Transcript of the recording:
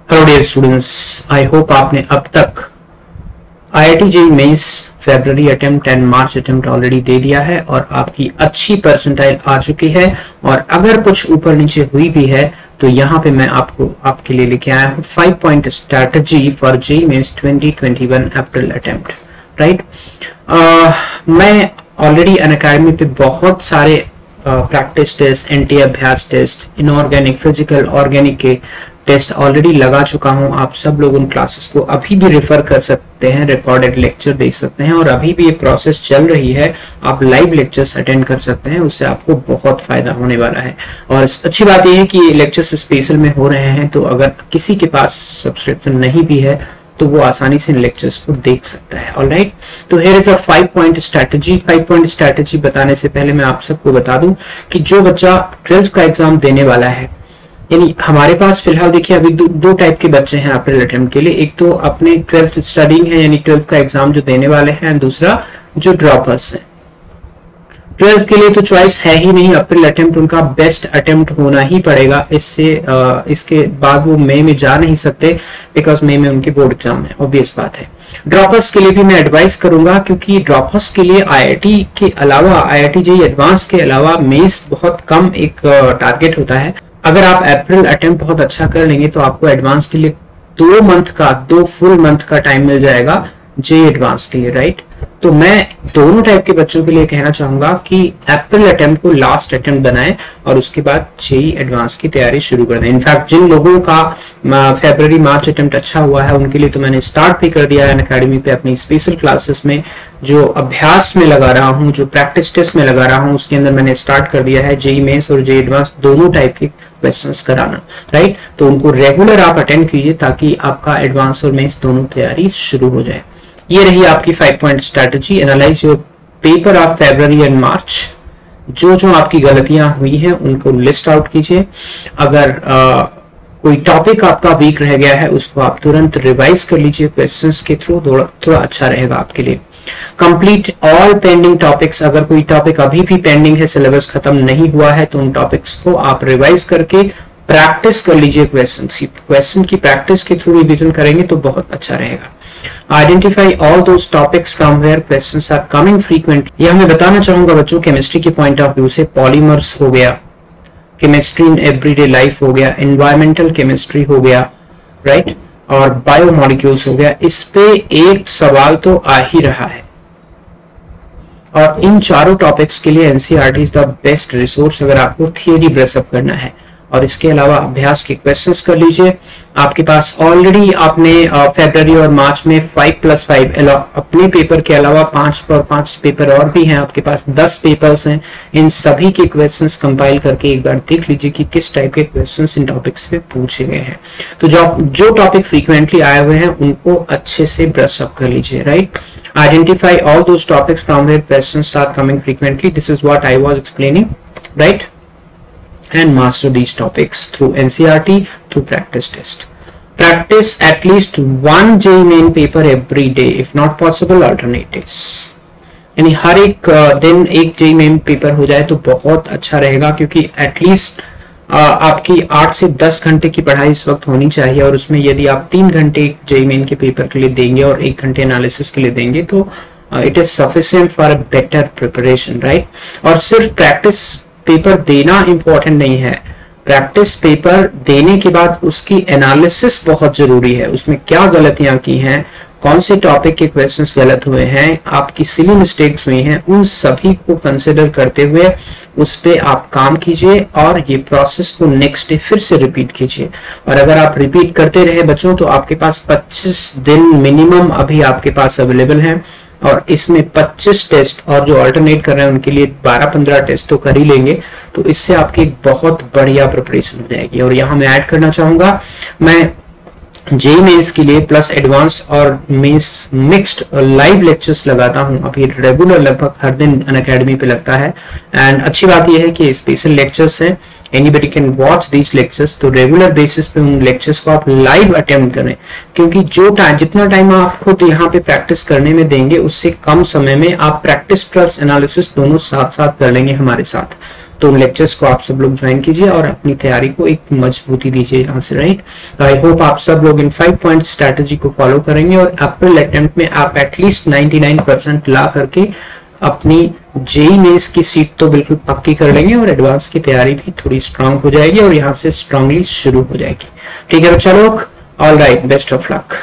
Hello dear students, I hope आपने अब तक IIT JEE मेंस फरवरी attempt and March attempt already दे दिया है और आपकी अच्छी परसेंटाइल आ चुकी है। और अगर कुछ ऊपर नीचे हुई भी है तो यहाँ पे मैं आपके लिए लेके आया हूँ 5 point strategy for JEE mains 2021 April attempt. Right, मैं ऑलरेडी अनअकैडमी पे बहुत सारे प्रैक्टिस टेस्ट, NT अभ्यास टेस्ट, इनऑर्गेनिक, फिजिकल, ऑर्गेनिक के टेस्ट ऑलरेडी लगा चुका हूं। आप सब लोग उन क्लासेस को अभी भी रेफर कर सकते हैं, रिकॉर्डेड लेक्चर देख सकते हैं और अभी भी ये प्रोसेस चल रही है। आप लाइव लेक्चर्स अटेंड कर सकते हैं, उससे आपको बहुत फायदा होने वाला है। और अच्छी बात यह है कि लेक्चर्स स्पेशल में हो रहे हैं, तो अगर किसी के पास सब्सक्रिप्शन नहीं भी है तो वो आसानी से लेक्चर्स को देख सकता है। ऑलराइट, तो here is a 5 point strategy. 5 point strategy बताने से पहले मैं आप सबको बता दूं कि जो बच्चा 12th का एग्जाम देने वाला है, यानी हमारे पास फिलहाल देखिए अभी दो टाइप के बच्चे हैं अप्रैल अटेम्प्ट के लिए। एक तो अपने 12th स्टडिंग है यानी 12th का एग्जाम जो देने वाले हैं, और दूसरा जो ड्रॉपर्स हैं। 12th के लिए तो चॉइस है ही नहीं, अप्रैल अटेम्प्ट उनका बेस्ट अटेम्प्ट होना ही पड़ेगा। इसके बाद वो मई में जा नहीं सकते, बिकॉज मई में उनके बोर्ड एग्जाम है, ऑब्वियस बात है। ड्रॉपर्स के लिए भी मैं एडवाइस करूंगा, क्योंकि ड्रॉपर्स के लिए IIT के अलावा, IIT JEE एडवांस के अलावा मेंस बहुत कम एक टारगेट होता है। अगर आप अप्रैल अटेम्प्ट बहुत अच्छा कर लेंगे तो आपको एडवांस के लिए 2 फुल मंथ का टाइम मिल जाएगा JEE एडवांस के लिए। राइट, तो मैं दोनों टाइप के बच्चों के लिए कहना चाहूंगा कि अप्रैल अटेम्प्ट को लास्ट अटेम्प्ट बनाएं और उसके बाद JEE एडवांस की तैयारी शुरू कर दें। इनफैक्ट जिन लोगों का फरवरी मार्च अटेम्प्ट अच्छा हुआ है उनके लिए तो मैंने स्टार्ट भी कर दिया है अनअकैडमी पे अपनी स्पेशल क्लासेस में। जो अभ्यास में लगा रहा हूँ, जो प्रैक्टिस टेस्ट में लगा रहा हूँ, उसके अंदर मैंने स्टार्ट कर दिया है JEE मेंस और JEE एडवांस दोनों टाइप के क्वेश्चंस कराना। राइट, तो उनको रेगुलर आप अटेंड कीजिए ताकि आपका एडवांस और मेंस दोनों तैयारी शुरू हो जाए। ये रही आपकी 5 point strategy. Analyse your paper of February and March. जो आपकी गलतियां हुई हैं उनको लिस्ट आउट कीजिए। अगर कोई टॉपिक आपका वीक रह गया है उसको आप तुरंत रिवाइज कर लीजिए क्वेश्चंस के थ्रू, थोड़ा अच्छा रहेगा आपके लिए। Complete all pending topics. अगर कोई टॉपिक अभी भी पेंडिंग है, सिलेबस खत्म नहीं हुआ है, तो उन टॉपिक्स को आप रिवाइज करके प्रैक्टिस कर लीजिए। क्वेश्चन की प्रैक्टिस के थ्रू रिवीजन करेंगे तो बहुत अच्छा रहेगा। Identify all those topics from where questions are coming frequently. यह मैं बताना चाहूंगा बच्चों, केमिस्ट्री के पॉइंट ऑफ व्यू से पॉलीमर्स हो गया, केमिस्ट्री इन एवरीडे लाइफ हो गया, एनवायरमेंटल केमिस्ट्री हो गया, राइट, और बायोमोलिक्यूल्स हो गया। इस पे एक सवाल तो आ ही रहा है और इन चारों टॉपिक्स के लिए NCERT is the best resource अगर आपको थियरी ब्रशअप करना है। और इसके अलावा अभ्यास के क्वेश्चंस कर लीजिए। आपके पास ऑलरेडी आपने फरवरी और मार्च में 5+5 अपने पेपर के अलावा 5 पेपर और भी हैं, आपके पास 10 पेपर्स हैं। इन सभी के क्वेश्चंस कंपाइल करके एक बार देख लीजिए कि किस टाइप के क्वेश्चंस इन टॉपिक्स पे पूछे गए हैं। तो जो टॉपिक फ्रीक्वेंटली आए हुए हैं उनको अच्छे से ब्रश अप कर लीजिए। Right, identify all those topics from where questions are coming frequently. This is what I was explaining, right, and master these topics through NCERT, through practice test. Practice at least one JEE main paper every day, if not possible alternate days. यानी हर एक दिन एक JEE main paper हो जाए तो बहुत अच्छा रहेगा, क्योंकि एटलीस्ट आपकी 8 से 10 घंटे की पढ़ाई इस वक्त होनी चाहिए। और उसमें यदि आप 3 घंटे JEE main के पेपर के लिए देंगे और 1 घंटे एनालिसिस के लिए देंगे तो it is sufficient for a better preparation. Right, और सिर्फ प्रैक्टिस पेपर देना इंपॉर्टेंट नहीं है, प्रैक्टिस पेपर देने के बाद उसकी एनालिसिस बहुत जरूरी है। उसमें क्या गलतियां की हैं, कौन से टॉपिक के क्वेश्चंस गलत हुए हैं, आपकी सिली मिस्टेक्स हुई हैं, उन सभी को कंसिडर करते हुए उस पे आप काम कीजिए और ये प्रोसेस को नेक्स्ट डे फिर से रिपीट कीजिए। और अगर आप रिपीट करते रहे बच्चों तो आपके पास 25 दिन मिनिमम अभी आपके पास अवेलेबल हैं और इसमें 25 टेस्ट, और जो अल्टरनेट कर रहे हैं उनके लिए 12-15 टेस्ट तो कर ही लेंगे। तो इससे आपकी बहुत बढ़िया प्रिपरेशन हो जाएगी। और यहाँ मैं ऐड करना चाहूंगा, मैं JEE मेंस के लिए प्लस एडवांस और मेंस मिक्स्ड लाइव लेक्चर्स लगाता हूं अभी रेगुलर, लगभग हर दिन अनअकैडमी पे लगता है। एंड अच्छी बात यह है कि स्पेशल लेक्चर्स हैं, anybody can watch these lectures. तो रेगुलर बेसिस पे उन लेक्चर्स को आप लाइव अटेम्प्ट करें, क्योंकि जितना टाइम आप खुद यहाँ पे प्रैक्टिस करने में देंगे उससे कम समय में आप प्रैक्टिस प्लस एनालिसिस दोनों साथ साथ कर लेंगे हमारे साथ। तो उन लेक्चर्स को आप सब लोग ज्वाइन कीजिए और अपनी तैयारी को एक मजबूती दीजिए यहाँ से, राइट। तो आई होप आप सब लोग इन 5 पॉइंट स्ट्रैटेजी को फॉलो करेंगे और अप्रैल अटेम्प्ट में आप एटलीस्ट 99% ला करके अपनी जेई मेंस की सीट तो बिल्कुल पक्की कर लेंगे और एडवांस की तैयारी भी थोड़ी स्ट्रांग हो जाएगी और यहाँ से स्ट्रांगली शुरू हो जाएगी। ठीक है बच्चा लोग, all right, best of luck.